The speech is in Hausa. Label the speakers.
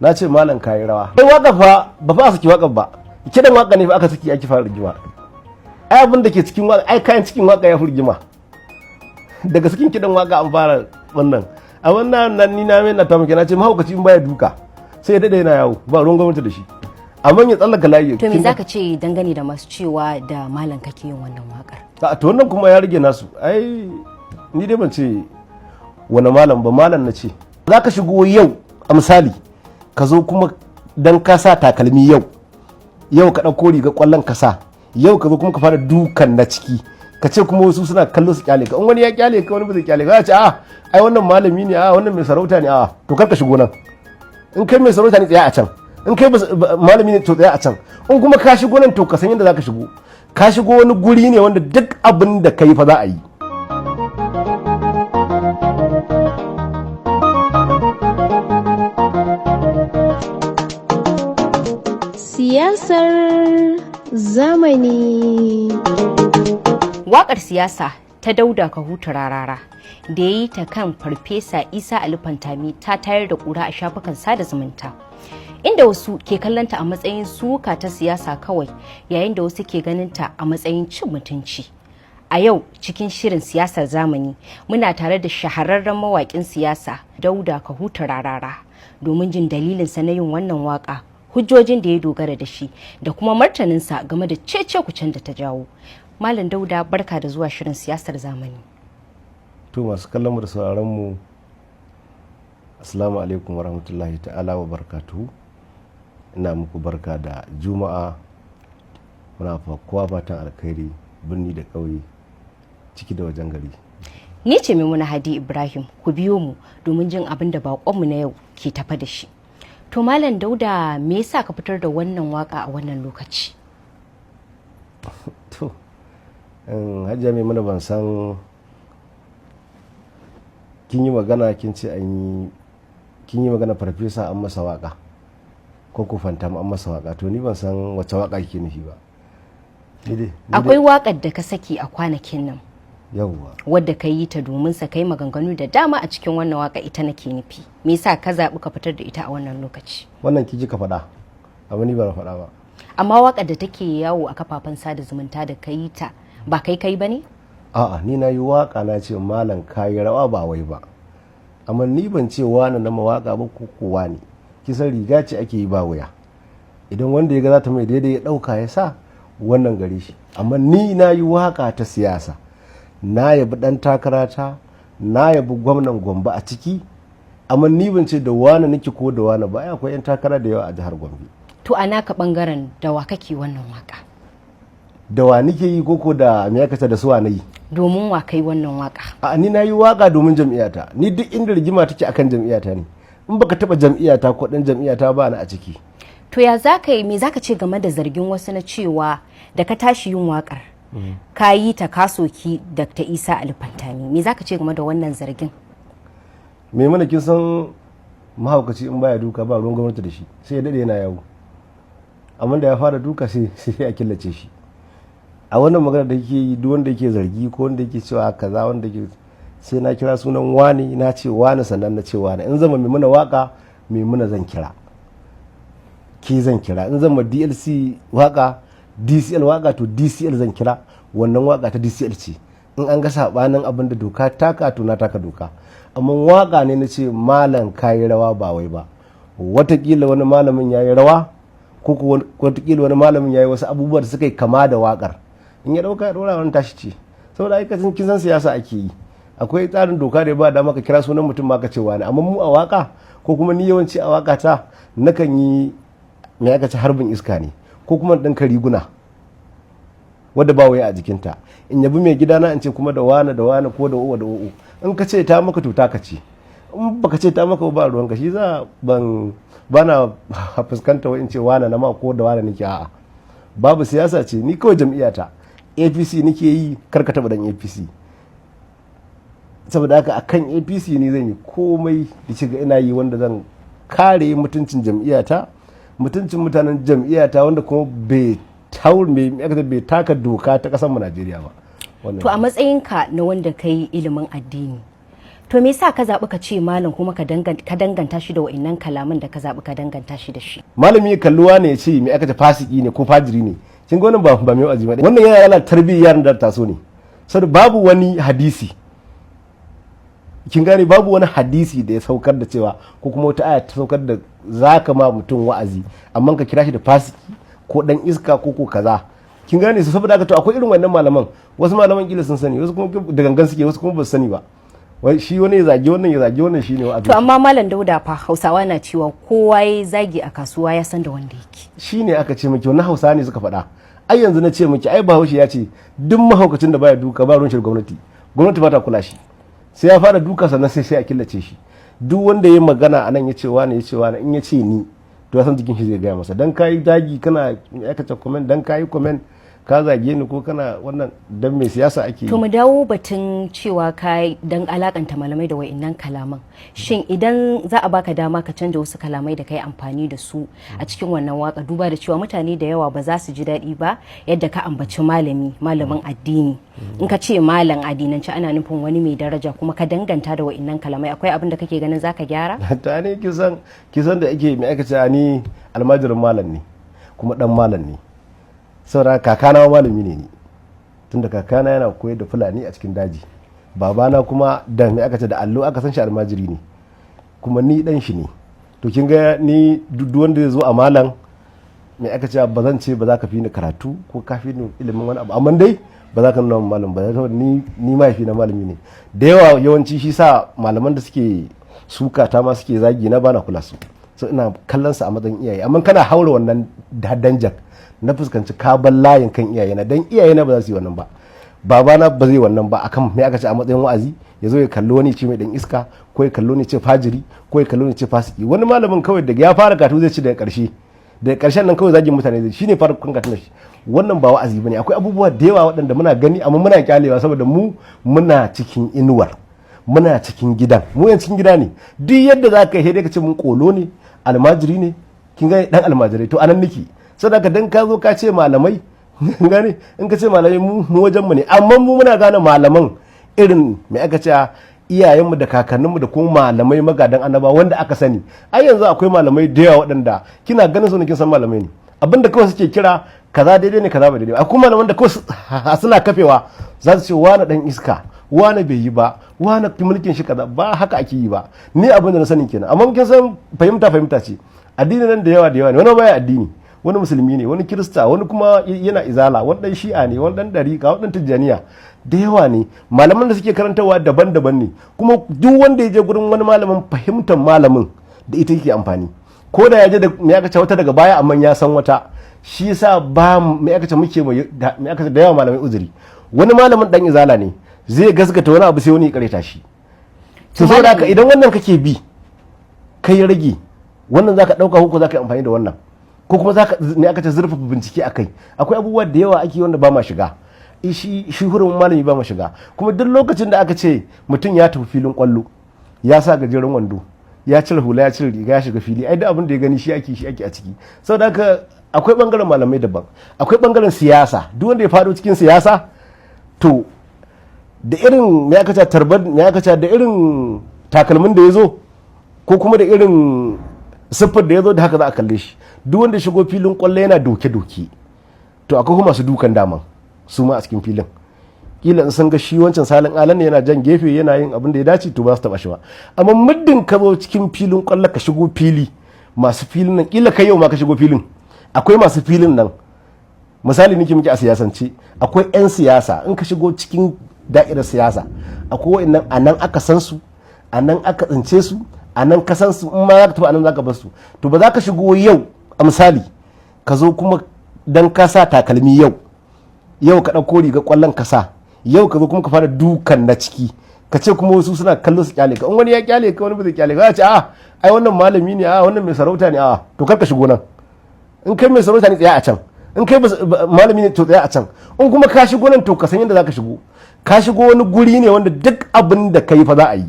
Speaker 1: na ce malam kayi rawa ai waka fa ba fa saki waka ba kidan waka ne fa aka saki ake fara rigima ai abin da ke cikin waka ai kayan cikin waka ya furgima daga cikin kidan waka an fara wannan a wannan nan ni na mai na ta muke na ce mahaukaci in baya duka sai ya dade yana yawo ba ruwan gwamnati da shi amma ya tsallaka layi.
Speaker 2: To me zaka ce dangane da masu cewa da malam kake yin wannan wakar?
Speaker 1: To wannan kuma ya rage nasu. Ai ni dai ban ce wani malam ba, malam na ce. Zaka shigo yau a misali ka zo kuma dan ka sa takalmi yau ka dauko riga kwallon ka sa yau ka zo kuma ka fara dukan na ciki ka ce kuma wasu suna kallo su kyale ka in wani ya kyale ka wani ba zai kyale ka ce ai wannan malami ne wannan mai sarauta ne to kar ka shigo nan in kai mai sarauta ne tsaya a can in kai malami ne to tsaya a can in kuma ka shigo nan to ka san yadda zaka shigo ka shigo wani guri ne wanda duk abin da kai fa za a yi.
Speaker 3: Siyasar zamani.
Speaker 2: Waƙar siyasa ta Dauda Kahutu Rarara da ya yi ta kan Farfesa Isa Ali Fantami ta tayar da ƙura a shafukan sada zumunta. Inda wasu ke kallonta a matsayin suka ta siyasa kawai yayin da wasu ke ganinta a matsayin cin mutunci. A yau cikin shirin siyasar zamani muna tare da shahararren mawaƙin siyasa Dauda Kahutu Rarara domin jin dalilinsa na yin wannan waƙa, hujjojin da ya dogara da shi da kuma martaninsa game da cece-kucen da ta jawo. Malam Dauda, barka da zuwa shirin siyasar zamani.
Speaker 1: To masu kallon mu da sauraron mu assalamu alaikum warahmatullahi ta'ala wa barakatuhu. Ina muku barka da juma'a, muna kowa fatan alkhairi birni da ƙauye ciki da wajen gari.
Speaker 2: Ni ce Maimuna Hadi Ibrahim, ku biyo mu domin jin abin da baƙonmu na yau ke tafa da shi. To Malam Dauda, me yasa ka fitar da wannan waka a wannan lokaci?
Speaker 1: To Hajiya Maimuna, ban san kin yi magana kin ce kin yi magana farfesa an masa waka ko ku Fantami an masa waka, to ni ban san wace waka kike nufi ba.
Speaker 2: Akwai wakar da ka saki a kwanakin nan
Speaker 1: yawwa
Speaker 2: wadda ka yi ta domin sa kai maganganu da dama a cikin wannan waka, ita nake nufi. Me yasa ka zaɓi ka fitar da ita a wannan lokaci?
Speaker 1: Wannan kiji ka faɗa amma ni ba na faɗa ba.
Speaker 2: Amma wakar da take yawo a kafafen sada zumunta da ka yi ta ba kai ba ne?
Speaker 1: A'a, ni na yi waka na ce malam kayi rawa ba wai ba, amma ni ban ce wani na mawaka ba ko kowa ne. Kisan riga ce ake yi ba wuya, idan wanda ya ga za ta mai daidai ya ɗauka ya sa wannan gare shi. Amma ni na yi waka ta siyasa, na yabi ɗan takarata, na yabi gwamnan Gombe a ciki, amma ni ban ce da wani nake ko da wani ba. Akwai 'yan takara da yawa a jihar Gombe.
Speaker 2: To a naka bangaren da wa kake wannan waka?
Speaker 1: Da wa nike yi koko da me aka ce da su wa nayi?
Speaker 2: Domin wa kai wannan waka?
Speaker 1: A ni na yi waka domin jam'iyyata. Ni duk inda rigima take akan jam'iyyata ne. In baka taba jam'iyyata ko dan jam'iyyata ba na a ciki.
Speaker 2: To ya zaka yi, me zaka ce game da zargin wasu na cewa da ka tashi yin wakar ka yi ta kasoki Dr. Isa Ali Fantami? Me zaka ce game da wannan zargin?
Speaker 1: Me mana kin san mahaukaci in baya duka ba ruwan gwamnati da shi, sai ya dade yana yawo. Amma da ya fara duka sai a killace shi. A wannan magana da yake yi, duk wanda yake zargi ko wanda yake cewa kaza, wanda yake sai na kira sunan wani, na ce wani, sannan na ce wani. In zama Maimuna waka, Maimuna zan kira, ke zan kira. In zama DLC waka, DCL waka, to DCL zan kira. Wannan waka ta DCL ce. In an ga sabanin abin da doka taka, to na taka doka. Amma waka ne na ce malam kayi rawa ba wai ba. Watakila wani malamin yayi rawa, ko watakila wani malamin yayi wasu abubuwa da suka yi kama da wakar. In ya dauka ya dora wani tashi ce. Saboda aikacin kin san siyasa ake yi, akwai tsarin doka da ya ba da maka kira sunan mutum ma ka ce wani. Amma mu a waka, ko kuma ni yawanci a waka ta nakan yi me aka ce harbin iska ne, ko kuma ɗinka riguna wadda ba waya a jikinta, in yabi mai gidana in ce kuma da wani ko da uwa da u'u. In ka ce ta maka to ta kace, in baka ce ta maka ba ruwanka. Shi za bana fuskanta wa in ce wani na ma ko da wani nake, a'a, babu siyasa ce, ni kawai jam'iyyata APC nake yi, karka taba dan APC. Saboda haka akan APC ne zan yi komai da shiga ina yi wanda zan kare mutuncin jam'iyyata, mutuncin mutanen jam'iyyata, wanda kuma bai taka doka ta kasar mu Najeriya ba.
Speaker 2: To a matsayinka na wanda kai ilimin addini, to me yasa ka zaɓi ka ce malam kuma ka danganta shi da wa'annan kalaman da ka zaɓi ka danganta shi da shi?
Speaker 1: Malami kalluwa ne ya ce me aka ce fasiki ne ko fajiri ne, kin ga wannan ba mai wa'azi ba, wannan yana lalata tarbiyyar da taso ne. Saboda babu wani hadisi, kin gane, babu wani hadisi da ya saukar da cewa ko kuma wata aya ta saukar da zaka ma mutum wa'azi amma ka kira shi da fasiki ko dan iska ko kaza, kin gane su. saboda haka to akwai irin wannan malaman, wasu malaman kila sun sani, wasu kuma da gangan suke, wasu kuma ba su sani ba. Wai shi wani ya zage wannan ya zage wannan shine wa'azi.
Speaker 2: To amma malam Dauda fa Hausawa na cewa kowa ya zagi a kasuwa ya san da wanda yake.
Speaker 1: Shine aka ce miki wannan Hausawa ne suka faɗa. Ai yanzu na ce miki ai Bahaushe ya ce duk mahaukacin da baya duka ba ruwan shi gwamnati. Gwamnati ba ta kula shi. Sai ya fara duka sannan sai a killace shi. Duk wanda ya magana anan ya ce wani in ya ce ni to ya san jikin shi zai gaya masa. Dan kai zagi kana aikata comment, dan kai comment ka zage ni ko kana wannan dan mai siyasa ake yi.
Speaker 2: To mu dawo batun cewa ka dan alakanta malamai da wa'annan kalaman. Shin idan za a baka dama ka canja wasu kalamai da kai amfani da su a cikin wannan waka, duba da cewa mutane da yawa ba za su ji daɗi ba yadda ka ambaci malamin addini. In ka ce malam addinanci ana nufin wani mai daraja kuma ka danganta da wa'annan kalamai, akwai abin da kake ganin zaka gyara?
Speaker 1: Ta ne kisan da ake mai aka ce ni almajirin malam ne kuma dan malam ne. Saboda kakana malami ne ni, tunda kakana yana koyar da Fulani a cikin daji, babana kuma da mai aka ce da allo aka san shi almajiri ne, kuma ni dan shi ne. To kin ga ni duk wanda zai zo a malam mai aka ce ba zan ce ba za ka fi ni karatu ko ka fi ni ilimin wani abu, amma dai ba za ka nuna malam ba, ni mahaifi na malami ne. Da yawa yawanci shi sa malaman da suke suka ta ma suke zagi na bana kula su, so ina kallon su a matsayin iyaye. Amma kana haura wannan danjan na fuskanci kabon layin kan iyayena, dan iyayena ba za su yi wannan ba, babana ba zai wannan ba akan me aka ce a matsayin wa'azi ya zo ya kallo wani ce mai dan iska ko ya kallo ni ce fajiri ko ya kallo ni ce fasiki. Wani malamin kawai daga ya fara katu zai ci daga karshen nan kawai zagin mutane zai shine fara kun katuna shi. Wannan ba wa'azi bane, akwai abubuwa da yawa waɗanda muna gani amma muna kyalewa saboda mu muna cikin inuwar, muna cikin gidan, mu yan cikin gida ne. Duk yadda za ka yi dai ka ce mun kolo ne, almajiri ne, kin ga dan almajirai to anan niki. Saboda dan ka zo ka ce malamai gane, in ka ce malamai mu wajen mu ne, amma mu muna gane malaman irin me aka ce iyayenmu da kakanninmu da kuma malamai magadan annaba wanda aka sani. Ai yanzu akwai malamai da yawa waɗanda kina ganin su ne kin san malamai ne, abinda kawai suke kira kaza daidai ne kaza ba daidai. Akwai malaman da kawai suna kafewa za su ce wani dan iska, wani bai yi ba, wani mulkin shi kaza, ba haka ake yi ba. Ni abin da na sani kenan, amma kin san fahimta ce. Addini nan da yawa ne, wani baya addini, wani musulmi ne, wani kirista, wani kuma yana izala, wani dan shi'a ne, wani dan dariƙa, wani dan tijjaniya, da yawa ne. Malaman da suke karantarwa daban-daban ne, kuma duk wanda ya je gurin wani malamin fahimtar malamin da ita yake amfani, ko da ya je da me aka ce wata daga baya amma ya san wata. Shi yasa ba me aka ce muke me aka ce da yawa malamai uzuri. Wani malamin dan izala ne zai gaskata wani abu sai wani ya kareta shi. To saboda haka idan wannan kake bi kai rage wannan zaka dauka ko zaka yi amfani da wannan, ko kuma zaka ne aka ce zurfafa bincike akai. Akwai abubuwa da yawa ake wanda ba ma shiga, shi hurumin malami ba ma shiga. Kuma duk lokacin da aka ce mutum ya tafi filin kwallo ya sa gajeren wando ya cire hula ya cire riga ya shiga fili, ai duk abin da ya gani shi ake a ciki. Saboda haka akwai bangaren malamai daban, akwai bangaren siyasa. Duk wanda ya faɗo cikin siyasa to da irin me aka ce da irin takalmin da ya zo ko kuma da irin siffar da ya zo da haka za a kalle shi. Duk wanda shigo filin kwallo yana doke-doke to akwai kuma masu dukan daman su ma a cikin filin. Kila in sun ga shi wancan salin alan ne yana jan gefe yana yin abin da ya dace to ba su taba shi ba. Amma muddin ka zo cikin filin kwallo ka shigo fili, masu filin nan kila kai yau ma ka shigo filin, akwai masu filin nan. Misali nake miki a siyasance, akwai 'yan siyasa in ka shigo cikin da'irar siyasa akwai wa'annan anan aka san su, anan aka tsince su, anan ka san su, in ma za ka tafi anan za ka bar su. To ba za ka shigo yau a misali ka zo kuma dan ka sa takalmi yau ka ɗauko riga kwallon ka sa, yau ka zo kuma ka fara dukan na ciki ka ce kuma wasu suna kallon su kyale ka. In wani ya kyale ka wani ba zai kyale ka, ce ai wannan malami ne, wannan mai sarauta ne, to kar ka shigo nan. In kai mai sarauta ne tsaya a can, in kai malami ne to tsaya a can. In kuma ka shigo nan to ka san yadda za ka shigo. Ka shigo wani guri ne wanda duk abin da ka yi fa za a yi.